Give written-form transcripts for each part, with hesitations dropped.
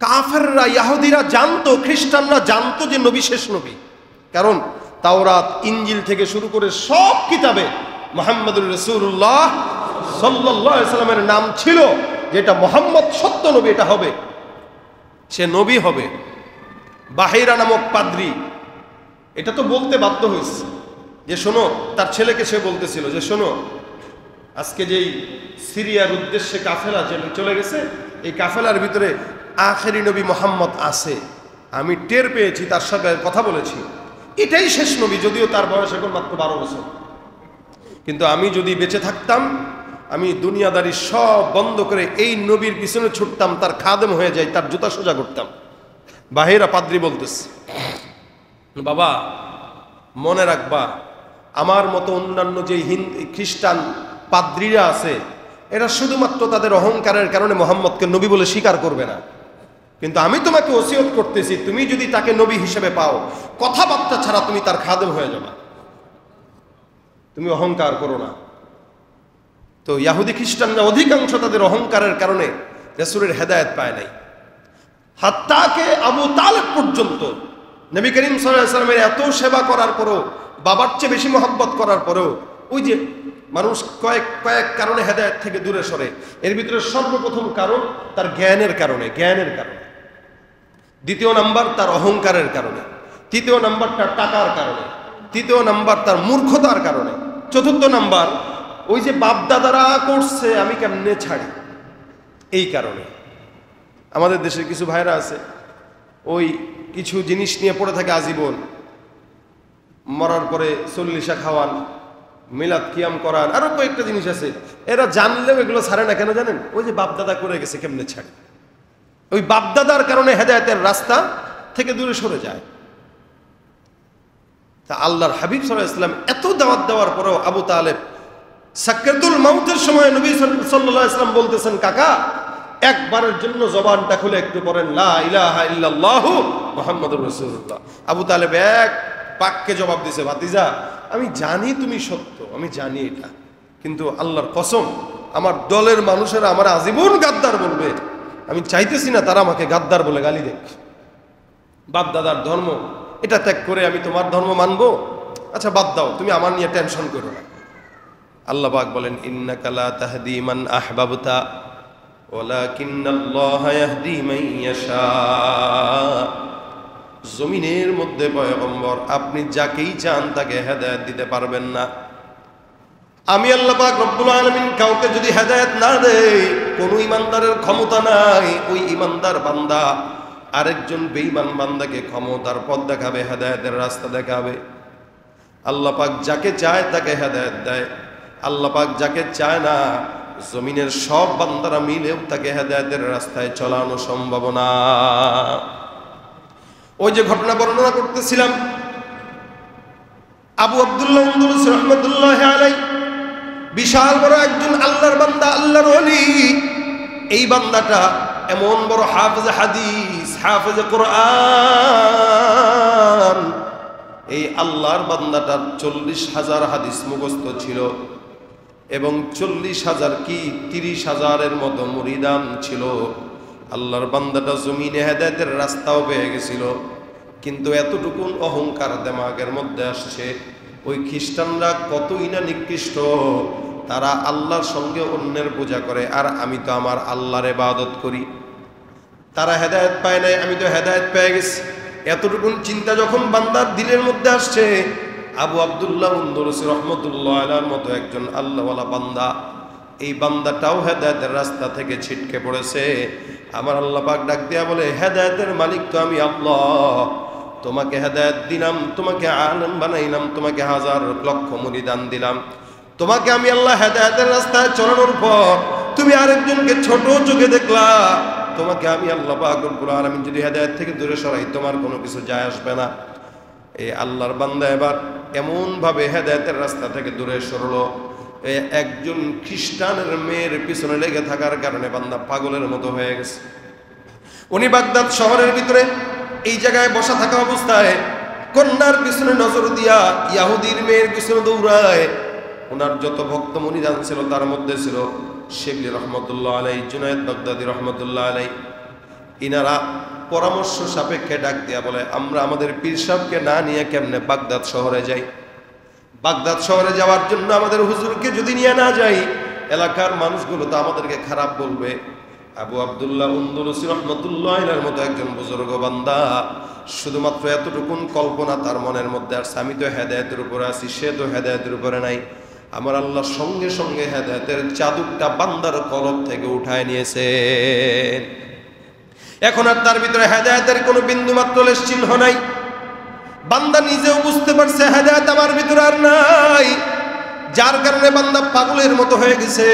কাফেররা ইহুদিরা জানতো, খ্রিস্টানরা জানতো যে নবী শেষ নবী। কারণ তাওরাত, ইনজিল থেকে শুরু করে সব কিতাবে মুহাম্মদুর রাসূলুল্লাহ সাল্লাল্লাহু আলাইহি সাল্লামের নাম ছিল, যেটা মুহাম্মদ সত্য নবী, এটা হবে, সে নবী হবে। বাহিরা নামক পাদ্রী এটা তো বলতে বাধ্য হয়েছে যে শোনো, তার ছেলেকে সে বলতেছিল যে শোনো, আজকে যেই সিরিয়ার উদ্দেশ্যে কাফেলা চলে গেছে, এই কাফেলার ভিতরে আখেরি নবী মুহাম্মদ আছে, আমি টের পেয়েছি, তার সাথে কথা বলেছি, এটাই শেষ নবী, যদিও তার বয়স এখন মাত্র 12 বছর। কিন্তু আমি যদি বেঁচে থাকতাম, আমি দুনিয়াদারি সব বন্ধ করে এই নবীর পিছনে ছুটতাম, তার খাদেম হয়ে যাই, তার জুতা সোজা করতাম। বাহিরা পাদ্রী বলতেছে, বাবা মনে রাখবা, আমার মতো অন্যান্য যে খ্রিস্টান পাদ্রীরা আছে, এরা শুধুমাত্র তাদের অহংকারের কারণে মুহাম্মদকে নবী বলে স্বীকার করবে না। কিন্তু আমি তোমাকে ওসিয়ত করতেছি, তুমি যদি তাকে নবী হিসেবে পাও, কথাবার্তা ছাড়া তুমি তার খাদেম হয়ে যাবে, তুমি অহংকার করো না। তো ইহুদি খ্রিস্টানরা অধিকাংশ তাদের অহংকারের কারণে রাসূলের হেদায়েত পায় নাই। হাত্তাকে আবু তালেব পর্যন্ত নবী করিম সাল্লাল্লাহু আলাইহি ওয়াসাল্লামের এত সেবা করার পরেও, বাবার চেয়ে বেশি মহব্বত করার পরেও, ওই যে মানুষ কয়েক কারণে হেদায়েত থেকে দূরে সরে, এর ভিতরে সর্বপ্রথম কারণ তার জ্ঞানের কারণে, দ্বিতীয় নাম্বার তার অহংকারের কারণে, তৃতীয় নাম্বার তার টাকার কারণে, তৃতীয় নাম্বার তার মূর্খতার কারণে, চতুর্থ নাম্বার ওই যে বাপদাদারা করছে আমি কেমনে ছাড়ি, এই কারণে। আমাদের দেশের কিছু ভাইরা আছে, ওই কিছু জিনিস নিয়ে পড়ে থাকে আজীবন, মরার পরে চল্লিশা খাওয়ান, মিলাদ কিয়াম করার, আরো কয়েকটা জিনিস আছে, এরা জানলেও এগুলো ছাড়ে না। কেন জানেন? ওই যে বাপদাদা করে গেছে, কেমনে ছাড়ে, ওই বাপদাদার কারণে হেদায়েতের রাস্তা থেকে দূরে সরে যায়। তা আল্লাহর হাবিব সাল্লাল্লাহু আলাইহি ওয়াসাল্লাম এত দাওয়াত দেওয়ার পরেও আবু তালেব সাকরাতুল মাউতের সময় নবী সাল্লাল্লাহু আলাইহি ওয়াসাল্লাম বলতেছেন, কাকা একবারের জন্য জবানটা খুলে একটু পড়েন লা ইলাহা ইল্লাল্লাহু মুহাম্মাদুর রাসূলুল্লাহ। আবু তালেব এক বাক্যে জবাব দিছে, ভাতিজা আমি জানি তুমি সত্য, আমি জানি এটা, কিন্তু আল্লাহর কসম আমার দলের মানুষেরা আমার আজীবন গাদ্দার বলবে, আমি চাইতেছি না তারা আমাকে গাদ্দার বলে গালি দেখ। বাপ দাদার ধর্ম এটা ত্যাগ করে আমি তোমার ধর্ম মানবো? আচ্ছা বাদ দাও, তুমি আমার নিয়ে টেনশন করো না। আল্লাহ পাক বলেন, ইন্নাকা লা তাহদি মান আহবাবতা ওয়ালাকিন্নাল্লাহা ইয়াহদি মান ইয়াশা। জমিনের মধ্যে পয়গম্বর, আপনি যাকেই চান তাকে হেদায়েত দিতে পারবেন না। আমি আল্লাহ পাক রব্বুল আলামিন কাউকে যদি হেদায়েত না দেই, কোন ইমানদারের ক্ষমতা নাই ওই ইমানদার বান্দা আরেকজন বেঈমান বান্দাকে ক্ষমতার পথ দেখাবে, হেদায়েতের রাস্তা দেখাবে। আল্লাহ পাক যাকে চায় তাকে হেদায়েত দেয়, আল্লাহ পাক যাকে চায় না, জমিনের সব বান্দারা মিলেও তাকে হেদায়েতের রাস্তায় চলানো সম্ভব না। ওই যে ঘটনা বর্ণনা করতেছিলাম, আবু আব্দুল্লাহ আনদালুসী রাহমাতুল্লাহি আলাইহি বিশাল বড় একজন আল্লাহর বান্দা, আল্লাহর ওলি। এই বান্দাটা এমন বড় হাফেজ হাদিস, হাফেজ কোরআন। এই আল্লাহর বান্দাটার 40,000 হাদিস মুখস্থ ছিল এবং 40,000 কি 30,000-এর মতো মুরিদান ছিল। আল্লাহর বান্দাটা জমিনে হেদায়েতের রাস্তাও পেয়ে গেছিল, কিন্তু এতটুকু অহংকার দেমাগের মধ্যে আসছে, ওই খ্রিস্টানরা কতই না নিকৃষ্ট, তারা আল্লাহর সঙ্গে অন্যের পূজা করে, আর আমি তো আমার আল্লাহর ইবাদত করি। তারা হেদায়েত পায় নাই, আমি তো হেদায়েত পেয়ে গেছি। এতটুকু চিন্তা যখন বান্দার দিলের মধ্যে আসছে, আবু আব্দুল্লাহ আনদালুসী রাহমাতুল্লাহ আলাইহির মতো একজন আল্লাহওয়ালা বান্দা, এই বান্দাটাও হেদায়েতের রাস্তা থেকে ছিটকে পড়েছে। আমার আল্লাহ পাক ডাক দিয়া বলে, হেদায়েতের মালিক তো আমি আল্লাহ, তোমাকে হেদায়েত দিলাম, তোমাকে আলেম বানাইলাম, তোমাকে হাজার লক্ষ মুরিদান দিলাম, তোমাকে আমি আল্লাহ হেদায়েতের রাস্তায় চলানোর পর তুমি আরেকজনকে ছোট চোখে দেখলা, তোমাকে আমি আল্লাহ পাক রব্বুল আলামিন যদি হেদায়েত থেকে দূরে সরাই, তোমার কোনো কিছু যায় আসবে না। এই আল্লাহর বান্দা এবার এমন ভাবে হেদায়েতের রাস্তা থেকে দূরে সরলো, একজন খ্রিস্টানের মেয়ের পিছনে লেগে থাকার কারণে বান্দা পাগলের মতো হয়ে গেছে। উনি বাগদাদ শহরের ভিতরে এই জায়গায় বসা থাকা অবস্থায় কন্যার পিছনে নজর দিয়া ইহুদির মেয়ের পিছনে দৌড়ায়। ওনার যত ভক্ত মুরিদান ছিল তার মধ্যে ছিল শিবলি রহমতুল্লাহ আলাইহি, জুনায়েদ বাগদাদি রহমতুল্লাহ আলাইহি। ইনারা পরামর্শ সাপেক্ষে ডাক দিয়া বলে, আমরা আমাদের পীর সাহেবকে না নিয়ে কেমনে বাগদাদ শহরে যাই? বাগদাদ শহরে যাওয়ার জন্য আমাদের হুজুরকে যদি নিয়ে না যাই, এলাকার মানুষগুলো তো আমাদেরকে খারাপ বলবে। আবু আব্দুল্লাহ উন্দুলুসি রহমতুল্লাহির মতো একজন বুজুর্গ বান্দা শুধুমাত্র এতটুকুন কল্পনা তার মনের মধ্যে আসছে, আমি তো হেদায়েতের উপরে আছি, সে তো হেদায়েতের উপরে নাই। আমার আল্লাহ সঙ্গে সঙ্গে হেদায়েতের চাদরটা বান্দার কলব থেকে উঠায় নিয়েছে। এখন আর তার ভিতরে হেদায়েতের কোনো বিন্দু মাত্র লেশ চিহ্ন নাই। বান্দা নিজেও বুঝতে পারছে হেদায়েত আমার ভিতরে আর নাই, যার কারণে বান্দা পাগলের মতো হয়ে গেছে।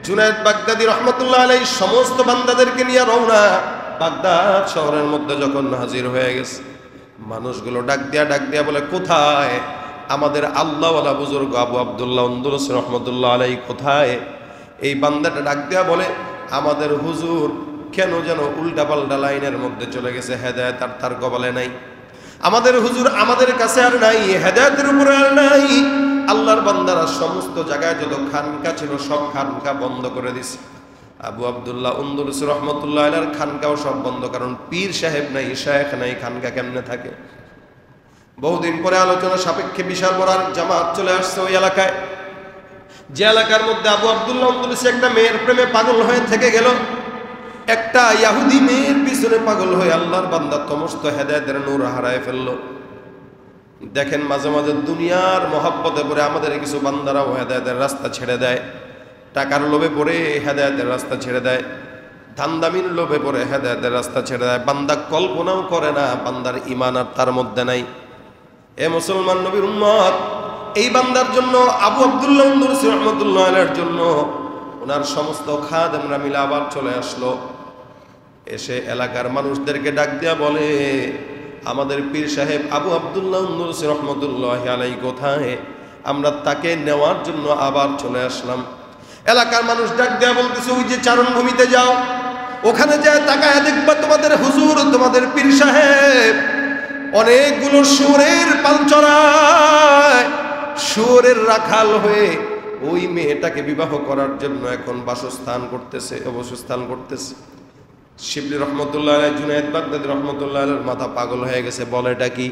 জুনায়েদ বাগদাদী রহমতুল্লাহ আলাইহি সমস্ত বান্দাদেরকে নিয়ে রওনা বাগদাদ শহরের মধ্যে যখন হাজির হয়ে গেছে, মানুষগুলো ডাক দিয়া বলে, কোথায় আমাদের আল্লাহওয়ালা বুজুর্গ আবু আব্দুল্লাহ উন্দুলুসি রহমতুল্লাহ আলাইহি কোথায়? এই বান্দাটা ডাক দিয়া বলে, আমাদের হুজুর কেন যেন উল্টাপাল্টা লাইনের মধ্যে চলে গেছে, হেদায়েত আর তার কপালে নাই। আমাদের হুজুর আমাদের কাছে আর নাই, হেদায়েতের উপরে আর নাই। আল্লাহর বান্দারা সমস্ত জায়গায় যত খানকা ছিল সব খানকা বন্ধ করে দিছে। আবু আব্দুল্লাহ উন্দুলুসি রহমতুল্লাহ আলাইহির খানকাও সব বন্ধ, কারণ পীর সাহেব নাই, শায়েখ নাই, খানকা কেমনে থাকে? বহুদিন পরে আলোচনা সাপেক্ষে বিশাল বড় জামাত চলে আসছে ওই এলাকায়, যে এলাকার মধ্যে আবু আব্দুল্লাহ উন্দুলুসি একটা মেয়ের প্রেমে পাগল হয়ে থেকে গেল। একটা ইহুদি মেয়ের পিছনে পাগল হয়ে আল্লাহর বান্দা সমস্ত হেদায়েতের নূর হারায় ফেললো। দেখেন মাঝে মাঝে দুনিয়ার মহব্বতে পড়ে আমাদের কিছু বান্দারাও হেদায়েতের রাস্তা ছেড়ে দেয়, টাকার লোভে পড়ে হেদায়েতের রাস্তা ছেড়ে দেয়, ধান্দামির লোভে পড়ে হেদায়েতের রাস্তা ছেড়ে দেয়। বান্দা কল্পনাও করে না বান্দার ঈমান আর তার মধ্যে নাই। এ মুসলমান নবীর উম্মত, এই বান্দার জন্য আবু আব্দুল্লাহ উন্দুলুসি রহমতুল্লাহ আলাইহির জন্য ওনার সমস্ত খাদেমরা মিলে আবার চলে আসলো। এসে এলাকার মানুষদেরকে ডাক দিয়া বলে, আমাদের পীর সাহেব আবু আব্দুল্লাহ উন্দুলুসি রহমতুল্লাহ আলাইহি কোথায়? আমরা তাকে নেওয়ার জন্য আবার চলে আসলাম। এলাকার মানুষ ডাক দেয়া বলতেছে, ওই যে চারণভূমিতে যাও, ওখানে যায় তাকায় দেখবা তোমাদের হুজুর, তোমাদের পীর সাহেব অনেকগুলো শুয়োরের পাল চড়ায়, শুয়োরের রাখাল হয়ে ওই মেয়েটাকে বিবাহ করার জন্য এখন বাসস্থান করতেছে। শিবলি রহমতুল্লাহ আলাইহি, জুনায়েদ বাগদাদী রহমতুল্লাহ আলাইহির মাথা পাগল হয়ে গেছে। বলে এটা কি?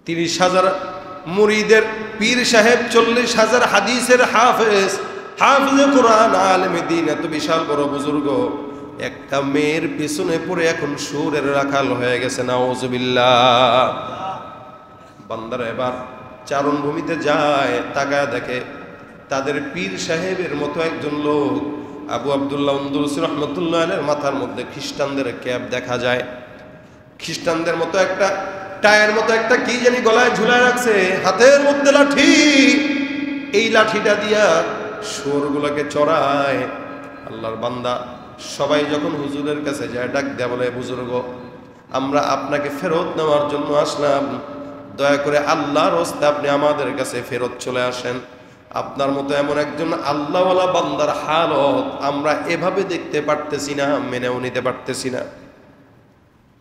30,000 মুরিদের পীর সাহেব, 40,000 হাদিসের হাফেজে কোরআন, আলেমে দ্বীন, এত বিশাল বড় বুজুর্গ একটা মেয়ের পিছনে পড়ে এখন শুয়োরের রাখাল হয়ে গেছে। নাউজুবিল্লাহ। বান্দারা এবার চারণভূমিতে যায়, তাকায় দেখে তাদের পীর সাহেবের মতো একজন লোক আবু আব্দুল্লাহ উন্দুলুসি রহমতুল্লাহ আলাইহির মাথার মধ্যে খ্রিস্টানদের ক্যাপ দেখা যায়। খ্রিস্টানদের মতো একটা টায়ার মতো একটা কি জানি গলায় ঝুলায় রাখছে, হাতের মধ্যে লাঠি। এই লাঠিটা দিয়া শুয়োরগুলোকে চড়ায়। আল্লাহর বান্দা সবাই যখন হুজুরের কাছে যায়, ডাক দেয়া বলে, বুজুর্গ আমরা আপনাকে ফেরত নেওয়ার জন্য আসলাম, দয়া করে আল্লাহর রাস্তে আপনি আমাদের কাছে ফেরত চলে আসেন। আপনার মতো এমন একজন আল্লাহওয়ালা বান্দার হালত আমরা এভাবে দেখতে পারতেছি না, মেনেও নিতে পারতেছি না।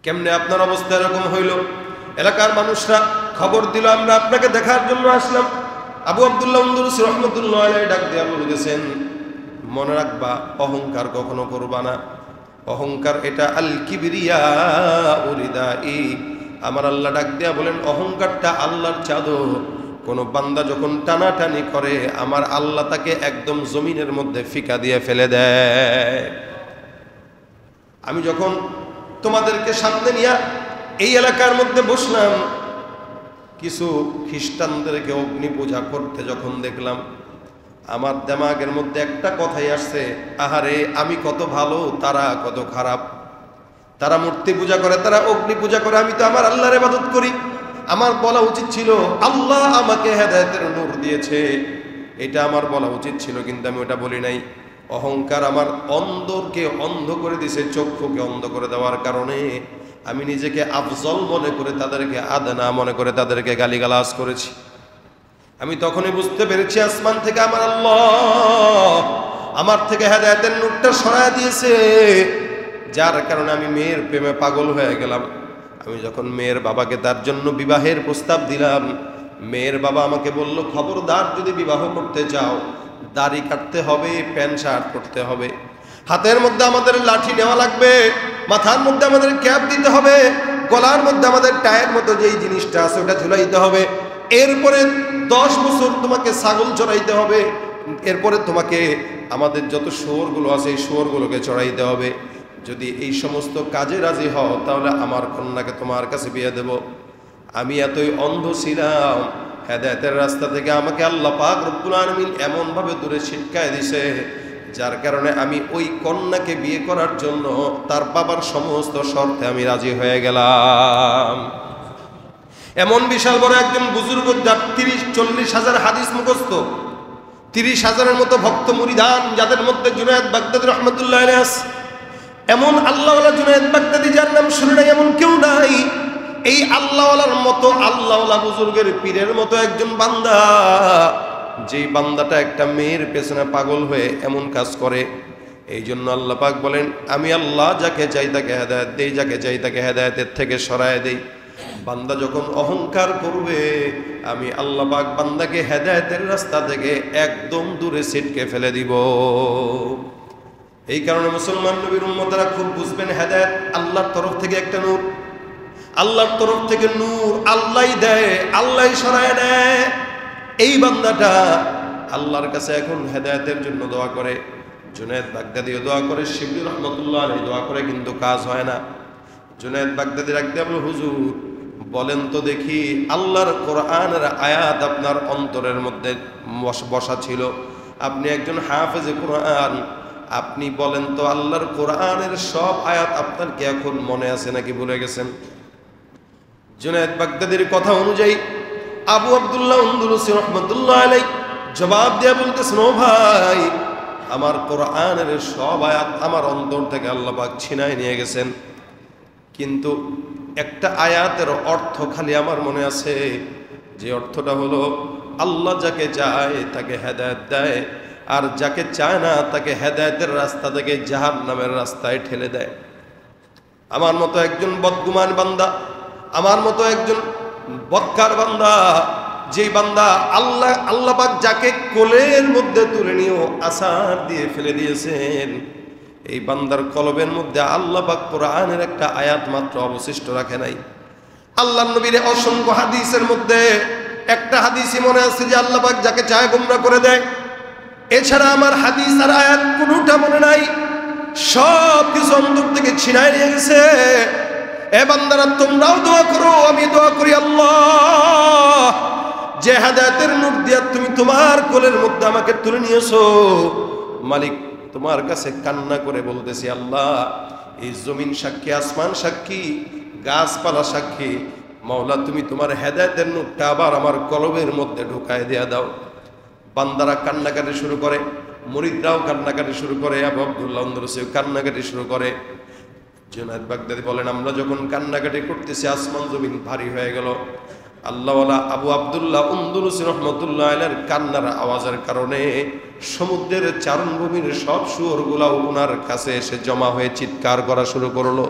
কেমনে আপনার অবস্থা এরকম হইল? এলাকার মানুষরা খবর দিল, আমরা আপনাকে দেখার জন্য আসলাম। আবু আব্দুল্লাহ উন্দুলুসি রহমতুল্লাহ আলাইহি ডাক দিয়া বলতেছেন, মনে রাখবা অহংকার কখনো করবা না। অহংকার এটা আল কিবরিয়া উরিদাই। আমার আল্লাহ ডাক দিয়া বলেন, অহংকারটা আল্লাহর চাদর। কোন বান্দা যখন টানাটানি করে, আমার আল্লাহ তাকে একদম জমিনের মধ্যে ফিকা দিয়ে ফেলে দেয়। আমি যখন তোমাদেরকে সামনে নিয়ে এই এলাকার মধ্যে বসলাম, কিছু খ্রিস্টানদেরকে অগ্নি পূজা করতে যখন দেখলাম, আমার দিমাগের মধ্যে একটা কথাই আসছে, আহারে আমি কত ভালো, তারা কত খারাপ। তারা মূর্তি পূজা করে, তারা অগ্নি পূজা করে, আমি তো আমার আল্লাহর ইবাদত করি। আমার বলা উচিত ছিল আল্লাহ আমাকে হেদায়েতের নূর দিয়েছে, এটা আমার বলা উচিত ছিল, কিন্তু আমি ওটা বলি নাই। অহংকার আমার অন্ধকে অন্ধ করে দিয়েছে, চক্ষুকে অন্ধ করে দেওয়ার কারণে আমি নিজেকে আফজল মনে করে তাদেরকে আদনা মনে করে তাদেরকে গালিগালাজ করেছি। আমি তখনই বুঝতে পেরেছি আসমান থেকে আমার আল্লাহ আমার থেকে হেদায়েতের নূরটা সরায় দিয়েছে, যার কারণে আমি মেয়ের প্রেমে পাগল হয়ে গেলাম। আমি যখন মেয়ের বাবাকে তার জন্য বিবাহের প্রস্তাব দিলাম, মেয়ের বাবা আমাকে বলল, খবরদার যদি বিবাহ করতে চাও দাড়ি কাটতে হবে, প্যান্ট শার্ট করতে হবে। হাতের মধ্যে আমাদের লাঠি নেওয়া লাগবে, মাথার মধ্যে আমাদের ক্যাপ দিতে হবে, গলার মধ্যে আমাদের টায়ের মতো যেই জিনিসটা আছে ওটা ঝুলাইতে হবে। এরপরে 10 বছর তোমাকে ছাগল চড়াইতে হবে। এরপরে তোমাকে আমাদের যত শুয়োরগুলো আছে এই শুয়োরগুলোকে চড়াইতে হবে। যদি এই সমস্ত কাজে রাজি হও তাহলে আমার কন্যাকে তোমার কাছে বিয়ে দেব। আমি এতই অন্ধ ছিলাম, হেদায়েতের রাস্তা থেকে আমাকে আল্লাহ পাক রব্বুল আলামিন এমনভাবে দূরে ছিটকায় দিছে, যার কারণে আমি ওই কন্যাকে বিয়ে করার জন্য তার বাবার সমস্ত শর্তে আমি রাজি হয়ে গেলাম। এমন বিশাল বড় একজন বুজুর্গ, যার 30-40 হাজার হাদিস মুখস্থ, 30 হাজারের মতো ভক্ত মুরিদান, যাদের মধ্যে জুনায়েদ বাগদাদী রহমাতুল্লাহ আলাইহি আছে। এমন আল্লাহওয়ালা জুনায়েদ বাগদাদী যার নাম শুনে নাই এমন কেউ নাই। এই আল্লাহওয়ালার মতো, আল্লাহওয়ালা বুজুর্গের পীরের মতো একজন বান্দা, যেই বান্দাটা একটা মেয়ের পেছনে পাগল হয়ে এমন কাজ করে। এই জন্য আল্লাহ পাক বলেন, আমি আল্লাহ যাকে চাই তাকে হেদায়েত দেই, যাকে চাই তাকে হেদায়েতের থেকে সরায় দেই। বান্দা যখন অহংকার করবে, আমি আল্লাহ পাক বান্দাকে হেদায়েতের রাস্তা থেকে একদম দূরে ছিটকে ফেলে দিব। এই কারণে মুসলমান নবীর উম্মতেরা খুব বুঝবেন, হেদায়েত আল্লাহর তরফ থেকে একটা নূর, আল্লাহর তরফ থেকে নূর আল্লাহই দেয়, আল্লাহই সরায় নেয়। এই বান্দাটা আল্লাহর কাছে এখন হেদায়েতের জন্য দোয়া করে, জুনায়েদ বাগদাদীও দোয়া করে, শিবলী রহমাতুল্লাহ আলাইহি দোয়া করে, কিন্তু কাজ হয় না। জুনায়েদ বাগদাদী রাখতে বলে, হুজুর বলেন তো দেখি, আল্লাহর কোরআনের আয়াত আপনার অন্তরের মধ্যে বসা ছিল, আপনি একজন হাফেজে কোরআন, আপনি বলেন তো আল্লাহর কোরআনের সব আয়াত আপনার কি এখন মনে আছে নাকি ভুলে গেছেন? জুনায়েদ বাগদাদীর কথা অনুযায়ী আবু আব্দুল্লাহ আন্দলুসী রহমাতুল্লাহ আলাইহি জবাব দিয়ে বলতেছেন, ও ভাই, আমার কোরআনের সব আয়াত আমার অন্তর থেকে আল্লাহ পাক ছিনায় নিয়ে গেছেন, কিন্তু একটা আয়াতের অর্থ খালি আমার মনে আছে, যে অর্থটা হলো, আল্লাহ যাকে চায় তাকে হেদায়েত দেয়, আর যাকে চায় না তাকে হেদায়েতের রাস্তা থেকে জাহান্নামের রাস্তায় ঠেলে দেয়। আমার মতো একজন বদগুমান বান্দা, আমার মতো একজন বদকার বান্দা, যেই বান্দা আল্লাহ পাক যাকে কোলের মধ্যে তুলে নিয়েও আসার দিয়ে ফেলে দিয়েছেন, এই বান্দার কলবের মধ্যে আল্লাহ পাক কোরআনের একটা আয়াত মাত্র অবশিষ্ট রাখে নাই। আল্লাহর নবীর অসংখ্য হাদিসের মধ্যে একটা হাদিসই মনে আছে যে আল্লাহ পাক যাকে চায় গোমরা করে দেয়। এছাড়া আমার হাদিস আর আয়াত কোনোটা মনে নাই, সব কিছু অন্তর থেকে ছিনায় নিয়ে গেছে। এ বান্দারা, তোমরাও দোয়া করো, আমি দোয়া করি, আল্লাহ যে হেদায়েতের নূর দিয়া তুমি তোমার কোলের মধ্যে আমাকে তুলে নিয়েছো, মালিক তোমার কাছে কান্না করে বলতেছি, আল্লাহ এই জমিন সাক্ষী, আসমান সাক্ষী, গাছপালা সাক্ষী, মাওলা তুমি তোমার হেদায়েতের নূরটা আবার আমার কলবের মধ্যে ঢুকায় দেয়া দাও। বান্দারা কান্নাকাটি শুরু করে, মুরিদরাও কান্নাকাটি শুরু করে, আবু আব্দুল্লাহ আন্দলুসীও কান্নাকাটি শুরু করে। জুনায়েদ বাগদাদী বলেন, আমরা যখন কান্নাকাটি করতেছি আসমান জমিন ভারী হয়ে গেল। আল্লাহওয়ালা আবু আব্দুল্লাহ আন্দলুসী রহমাতুল্লাহ আলাইহির কান্নার আওয়াজের কারণে সমুদ্রের চারণভূমির সব শুয়োরগুলাও ওনার কাছে এসে জমা হয়ে চিৎকার করা শুরু করলো।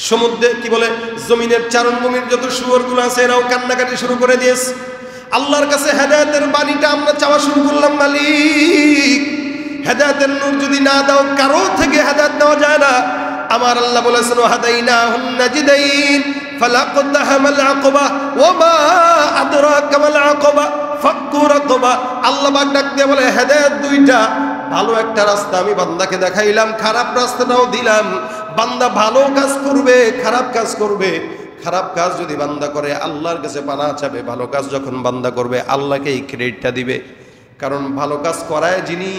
সমুদ্রে কি বলে, জমিনের চারণভূমির যত শুয়োরগুলো আছে এরাও কান্নাকাটি শুরু করে দিয়েছে। আল্লাহর কাছে হেদায়েতের বাণীটা আমরা চাওয়া শুরু করলাম, মালিক হেদায়েতের নূর যদি না দাও, কারো থেকে হেদায়েত দেওয়া যায় না। আমার আল্লাহ বলেছেন, হাদাইনাহুন নাজিদাইন ফালাকতাহামাল আকাবা ওয়া মা আদরাকা মাল আকাবা ফাক্কু রাকাবা। আল্লাহ পাক ডাক দিয়ে বলে, হেদায়েত দুইটা, ভালো একটা রাস্তা আমি বান্দাকে দেখাইলাম, খারাপ রাস্তাটাও দিলাম। বান্দা ভালো কাজ করবে, খারাপ কাজ করবে। খারাপ কাজ যদি বান্দা করে আল্লাহর কাছে পানাহ চাবে, ভালো কাজ যখন বান্দা করবে আল্লাহকে এই ক্রেডিটটা দিবে। কারণ ভালো কাজ করায় যিনি,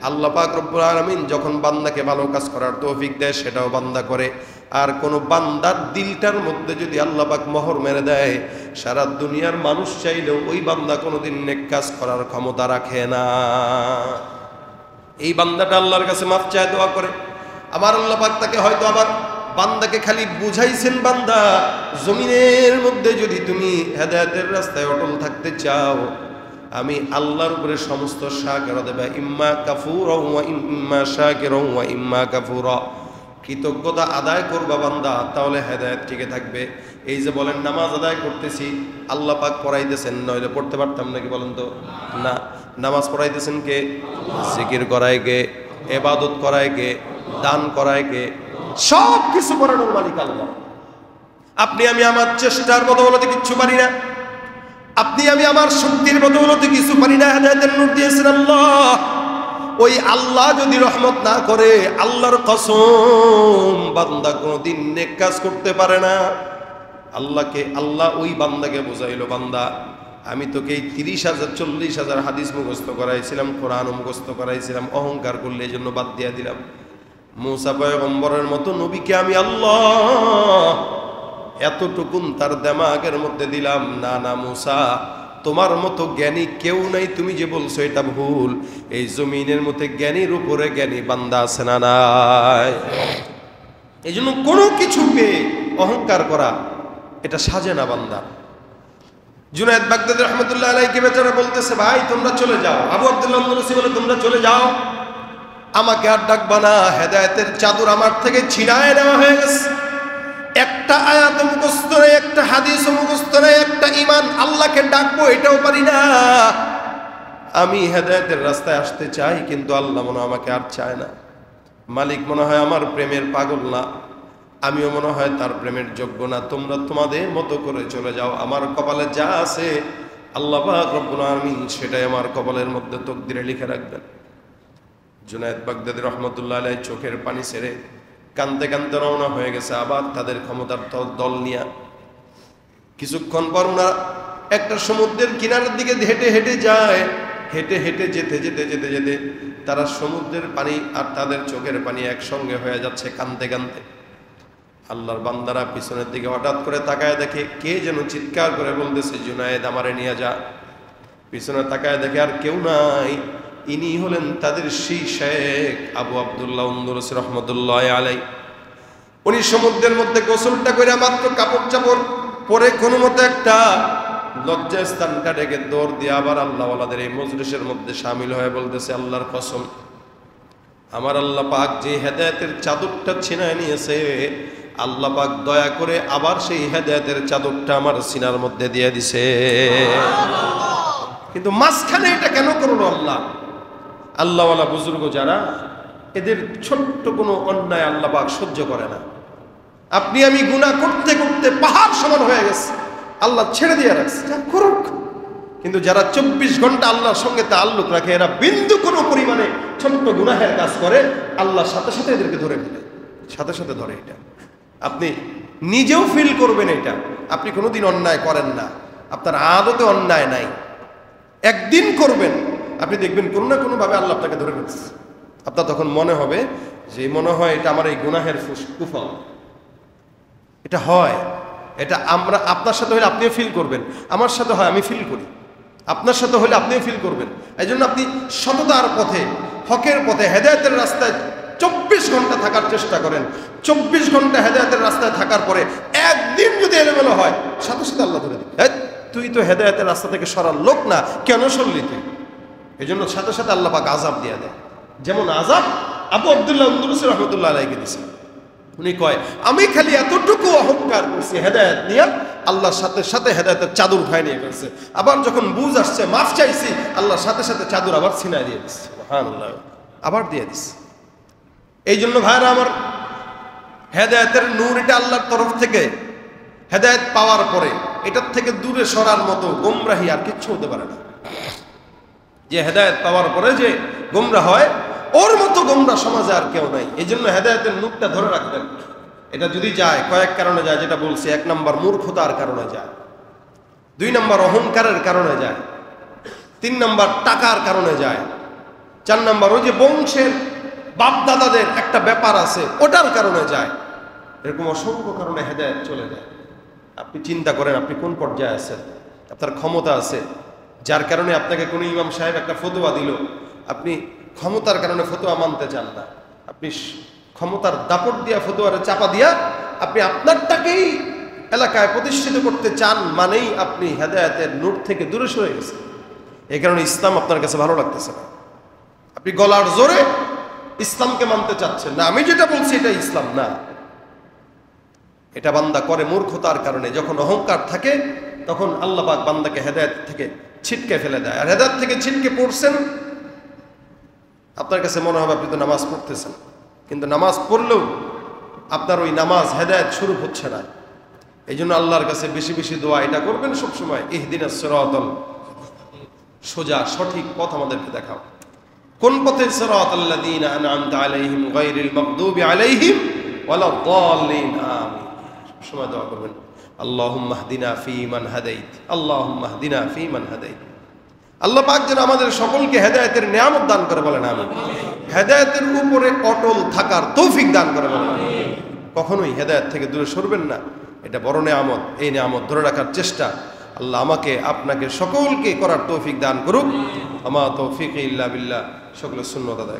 আল্লাহ পাক রব্বুল আলামিন যখন বান্দাকে ভালো কাজ করার তৌফিক দেয় সেটাও বান্দা করে। আর কোন বান্দার দিলটার মধ্যে যদি আল্লাহ পাক মোহর মেরে দেয়, সারা দুনিয়ার মানুষ চাইলেও ওই বান্দা কোনোদিন নেক কাজ করার ক্ষমতা রাখে না। এই বান্দাটা আল্লাহর কাছে মাফ চায়, দোয়া করে, আমার আল্লাহ পাক তাকে হয়তো আবার বান্দাকে খালি বুঝাইছেন, বান্দা জমিনের মধ্যে যদি তুমি হেদায়েতের রাস্তায় অটল থাকতে চাও, আমি আল্লাহর উপরে সমস্ত শাকিরা দেবা, ইম্মা কাফুরা ওয়া ইম্মা শাকিরা ওয়া ইম্মা কাফুরা। কৃতজ্ঞতা আদায় করবা বান্দা, তাহলে হেদায়েত টিকে থাকবে। এই যে বলেন নামাজ আদায় করতেছি, আল্লাহ পাক পড়াইতেছেন, নইলে পড়তে পারতাম নাকি বলেন তো? না, নামাজ পড়াইতেছেন কে? জিকির করায় কে? ইবাদত করায় কে? দান করায় কে? সব কিছু করানোর মালিক আল্লাহ। আপনি আমি আমার চেষ্টার বদৌলতে কিচ্ছু পারি না, আপনি আমি আমার শক্তির বদৌলতে কিছু পারি না। হেদায়েতের নূর দিয়েছেন আল্লাহ। ওই আল্লাহ যদি রহমত না করে, আল্লাহর কসম, বান্দা কোনোদিন নেক কাজ করতে পারে না। আল্লাহ ওই বান্দাকে বোঝাইলো, বান্দা আমি তোকে এই 30,000 40,000 হাদিস মুখস্থ করাইছিলাম, কোরআন মুখস্থ করাইছিলাম, অহংকার করলে এই জন্য বাদ দিয়া দিলাম। মুসা পয়গম্বরের মতো নবীকে আমি আল্লাহ এতটুকুন তার দিমাগের মধ্যে দিলাম, না না মুসা, তোমার মতো জ্ঞানী কেউ নাই, তুমি যে বলছো এটা ভুল। এই জমিনের মধ্যে জ্ঞানীর উপরে জ্ঞানী বান্দা আছে না নাই? এই জন্য কোনো কিছু পেয়ে অহংকার করা এটা সাজে না বান্দা। জুনায়েদ বাগদাদী রহমতুল্লাহ আলাইহি বেচারা বলতেছে, ভাই তোমরা চলে যাও। আবু আব্দুল্লাহ আন-নুসি বলে, তোমরা চলে যাও, আমাকে আর ডাকবা না। হেদায়েতের চাদর আমার থেকে ছিনায় নেওয়া হয়ে গেছে। একটা আয়াত মুখস্থ নেই, একটা হাদিস মুখস্থ নেই, একটা ঈমান আল্লাহকে ডাকবো এটাও পারি না। আমি হেদায়েতের রাস্তায় আসতে চাই, কিন্তু আল্লাহ মনে হয় আমাকে আর চায় না। মালিক মনে হয় আমার প্রেমের পাগল না, আমিও মনে হয় তার প্রেমের যোগ্য না। তোমরা তোমাদের মতো করে চলে যাও, আমার কপালে যা আছে আল্লাহ পাক রব্বুল আলামিন সেটাই আমার কপালের মধ্যে তকদিরে লিখে রাখবেন। জুনায়েদ বাগদাদী রহমতুল্লাহ আলাইহি চোখের পানি ছেড়ে কাঁদতে কাঁদতে রওনা হয়ে গেছে আবার তাদের ক্ষমতার দল নিয়ে। কিছুক্ষণ পর ওনারা একটা সমুদ্রের কিনারের দিকে হেঁটে হেঁটে যায়। হেঁটে হেঁটে যেতে যেতে যেতে যেতে তারা সমুদ্রের পানি আর তাদের চোখের পানি একসঙ্গে হয়ে যাচ্ছে কাঁদতে কাঁদতে। আল্লাহর বান্দারা পিছনের দিকে হঠাৎ করে তাকায় দেখে কে যেন চিৎকার করে বলতেছে, জুনায়েদ আমারে নিয়ে যা। পিছনে তাকায় দেখে আর কেউ নাই, ইনি হলেন তাদের সেই শেখ আবু আব্দুল্লাহ আন-নুসি রহমতুল্লাহ আলাইহি। উনি সমুদ্রের মধ্যে গোসলটা করে মাত্র কাপড় চাপড় পরে কোনো মতো একটা লজ্জা স্থানটা ডেকে দৌড় দিয়ে আবার আল্লাহওয়ালাদের এই মজলিসের মধ্যে সামিল হয়ে বলতেছে, আল্লাহর কসম, আমার আল্লাহ পাক যে হেদায়েতের চাদরটা ছিনায় নিয়েছে, আল্লাহ পাক দয়া করে আবার সেই হেদায়েতের চাদরটা আমার সিনার মধ্যে দিয়ে দিছে। কিন্তু মাঝখানে এটা কেন করলো আল্লাহ? আল্লাহওয়ালা বুজুর্গ যারা, এদের ছোট্ট কোনো অন্যায় আল্লাহ পাক সহ্য করে না। আপনি আমি গুনাহ করতে করতে পাহাড় সমান হয়ে গেছে, আল্লাহ ছেড়ে দিয়ে রাখছে, যা করুক। কিন্তু যারা 24 ঘন্টা আল্লাহর সঙ্গে তাআল্লুক রাখে, এরা বিন্দু কোনো পরিমাণে ছোট্ট গুনাহের কাজ করে, আল্লাহ সাথে সাথে এদেরকে ধরে ফেলে, সাথে সাথে ধরে। এটা আপনি নিজেও ফিল করবেন, এটা আপনি কোনোদিন অন্যায় করেন না, আপনার আদতে অন্যায় নাই, একদিন করবেন, আপনি দেখবেন কোনো না কোনোভাবে আল্লাহ আপনাকে ধরে ফেলছে। আপনার তখন মনে হবে যে মনে হয় এটা আমার এই গুনাহের কুফল। এটা হয়, এটা আমরা আপনার সাথে হলে আপনিও ফিল করবেন, আমার সাথে হয় আমি ফিল করি, আপনার সাথে হলে আপনিও ফিল করবেন। এই জন্য আপনি সততার পথে, হকের পথে, হেদায়েতের রাস্তায় 24 ঘন্টা থাকার চেষ্টা করেন। 24 ঘন্টা হেদায়েতের রাস্তায় থাকার পরে একদিন যদি এলোমেলো হয়, সাথে সাথে আল্লাহ ধরে দিবে, তুই তো হেদায়েতের রাস্তা থেকে সরার লোক না, কেন সরলি তুই? এই জন্য সাথে সাথে আল্লাহ পাক আযাব দিয়ে দেয়। যেমন আযাব আবু আব্দুল্লাহ আন-নুসি রাহমাতুল্লাহ আলাইহি দিয়েছেন। উনি কয়, আমি খালি এতটুকু অহংকার করছি হেদায়েত নিয়ে, আল্লাহর সাথে সাথে হেদায়েতের চাদর উঠায় নিয়ে গেছে। আবার যখন বুঝ আসছে, মাফ চাইছি, আল্লাহর সাথে সাথে চাদর আবার ছিনায় দিয়ে দিচ্ছে, সুবহানাল্লাহ, আবার দিয়ে দিচ্ছে। এই জন্য ভাইরা আমার, হেদায়েতের নূর এটা আল্লাহর তরফ থেকে, হেদায়েত পাওয়ার পরে এটার থেকে দূরে সরার মতো গোমরাহি আর কিচ্ছু হতে পারে না। যে হেদায়েত পাওয়ার পরে যে গোমরা হয়, ওর মতো গোমরা সমাজে আর কেউ নাই। এই জন্য হেদায়েতের নূরটা ধরে রাখবেন। এটা যদি যায়, কয়েক কারণে যায়, যেটা বলছি, 1 নম্বর মূর্খতার কারণে যায়, 2 নম্বর অহংকারের কারণে যায়, 3 নম্বর টাকার কারণে যায়, 4 নম্বর ওই যে বংশের বাপদাদাদের একটা ব্যাপার আছে ওটার কারণে যায়। এরকম অসংখ্য কারণে হেদায়েত চলে যায়। আপনি চিন্তা করেন, আপনি কোন পর্যায়ে আছেন, আপনার ক্ষমতা আছে, যার কারণে আপনাকে কোনো ইমাম সাহেব একটা ফতোয়া দিল, আপনি ক্ষমতার কারণে ফতোয়া মানতে চান না, আপনি ক্ষমতার দাপট দিয়া ফতোয়ারে চাপা দিয়া আপনি আপনারটাকেই এলাকায় প্রতিষ্ঠিত করতে চান, মানেই আপনি হেদায়েতের নূর থেকে দূরে সরে গেছেন। এই কারণে ইসলাম আপনার কাছে ভালো লাগতেছে না, আপনি গলার জোরে ইসলামকে মানতে চাচ্ছেন না, আমি যেটা বলছি এটা ইসলাম না। এটা বান্দা করে মূর্খতার কারণে। যখন অহংকার থাকে তখন আল্লাহ পাক বান্দাকে হেদায়েত থেকে ছিটকে ফেলে দেয়। আর হেদায়েত থেকে ছিটকে পড়ছেন, আপনার কাছে মনে হবে আপনি তো নামাজ পড়তেছেন, কিন্তু নামাজ পড়লেও আপনার ওই নামাজ হেদায়েত শুরু হচ্ছে না। এই জন্য আল্লাহর কাছে বেশি বেশি দোয়া এটা করবেন সবসময়, ইহদিনাস সিরাতাল, সোজা সঠিক পথ আমাদেরকে দেখাও। কোন পথের? সিরাতাল্লাযীনা আন'আমতা আলাইহিম গায়রিল মাগদুবি আলাইহিম ওয়ালাদ-দাল্লিন। আমিন। সবসময় দোয়া করবেন, আল্লাহুম্মা হদিনা ফীমান হাদাইত, আল্লাহুম্মা হদিনা ফীমান হাদাইত। আল্লাহ পাক যেন আমাদের সকলকে হেদায়েতের নিয়ামত দান করে, বলেন আমিন। হেদায়েতের উপরে অটল থাকার তৌফিক দান করে, বলেন আমিন। কখনোই হেদায়েত থেকে দূরে সরবেন না, এটা বড় নিয়ামত। এই নিয়ামত ধরে রাখার চেষ্টা আল্লাহ আমাকে আপনাকে সকলকে করার তৌফিক দান করুক। আমা তৌফিক ইল্লা বিল্লাহ। সকলের সুন্নাত আদায়।